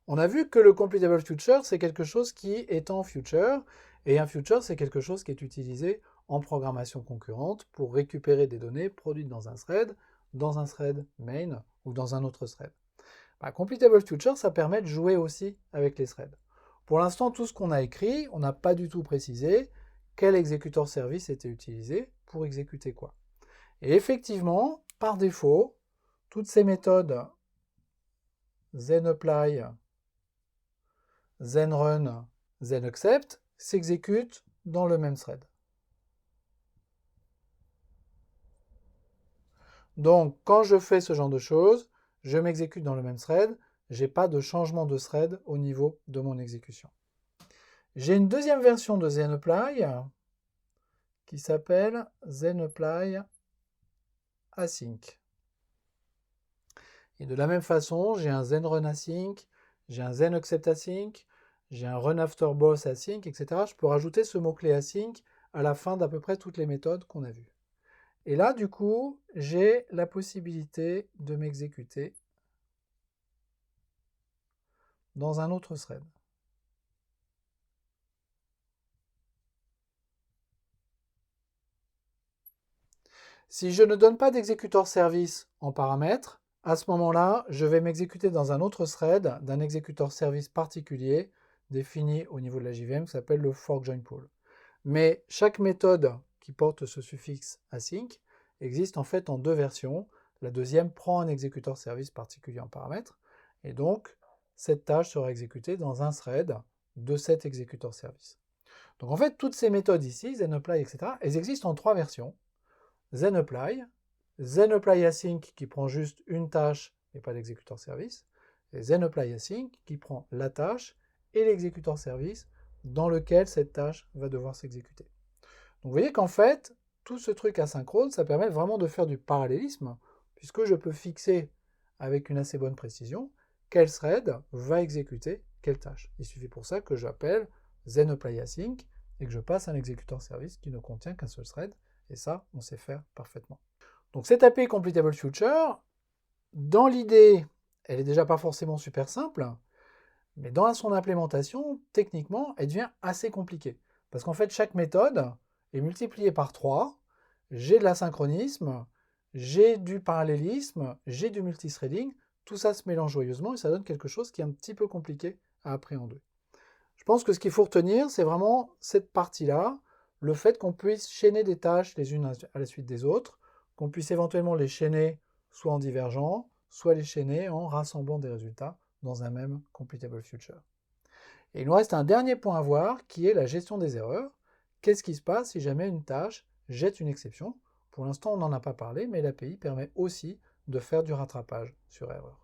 On a vu que le completable future, c'est quelque chose qui est en future, et un future, c'est quelque chose qui est utilisé en programmation concurrente pour récupérer des données produites dans un thread main ou dans un autre thread. Bah, completable future, ça permet de jouer aussi avec les threads. Pour l'instant, tout ce qu'on a écrit, on n'a pas du tout précisé quel exécuteur service était utilisé pour exécuter quoi. Et effectivement, par défaut, toutes ces méthodes zenapply, zenrun, zenaccept s'exécutent dans le même thread. Donc, quand je fais ce genre de choses, je m'exécute dans le même thread, je n'ai pas de changement de thread au niveau de mon exécution. J'ai une deuxième version de zenapply qui s'appelle zenapply async. Et de la même façon, j'ai un zenrun async, j'ai un zenaccept async, j'ai un runAfterBoss async, etc. Je peux rajouter ce mot-clé async à la fin d'à peu près toutes les méthodes qu'on a vues. Et là, du coup, j'ai la possibilité de m'exécuter dans un autre thread. Si je ne donne pas d'exécuteur service en paramètre, à ce moment-là, je vais m'exécuter dans un autre thread d'un exécuteur service particulier défini au niveau de la JVM qui s'appelle le forkJoinPool. Mais chaque méthode qui porte ce suffixe async existe en fait en deux versions. La deuxième prend un exécuteur service particulier en paramètre, et donc cette tâche sera exécutée dans un thread de cet exécuteur service. Donc en fait, toutes ces méthodes ici, zenapply, etc., elles existent en trois versions. zenapply, zenapply async qui prend juste une tâche et pas d'exécuteur service, et zenapply async qui prend la tâche et l'exécuteur service dans lequel cette tâche va devoir s'exécuter. Donc vous voyez qu'en fait, tout ce truc asynchrone, ça permet vraiment de faire du parallélisme, puisque je peux fixer avec une assez bonne précision quel thread va exécuter quelle tâche. Il suffit pour ça que j'appelle zenapply async et que je passe un exécuteur service qui ne contient qu'un seul thread, et ça, on sait faire parfaitement. Donc cette API completable future, dans l'idée, elle est déjà pas forcément super simple, mais dans son implémentation, techniquement, elle devient assez compliquée. Parce qu'en fait, chaque méthode est multipliée par 3. J'ai de l'asynchronisme, j'ai du parallélisme, j'ai du multithreading. Tout ça se mélange joyeusement et ça donne quelque chose qui est un petit peu compliqué à appréhender. Je pense que ce qu'il faut retenir, c'est vraiment cette partie-là, le fait qu'on puisse chaîner des tâches les unes à la suite des autres, qu'on puisse éventuellement les chaîner soit en divergent, soit les chaîner en rassemblant des résultats dans un même completable future. Et il nous reste un dernier point à voir qui est la gestion des erreurs. Qu'est-ce qui se passe si jamais une tâche jette une exception? Pour l'instant, on n'en a pas parlé, mais l'API permet aussi de faire du rattrapage sur erreur.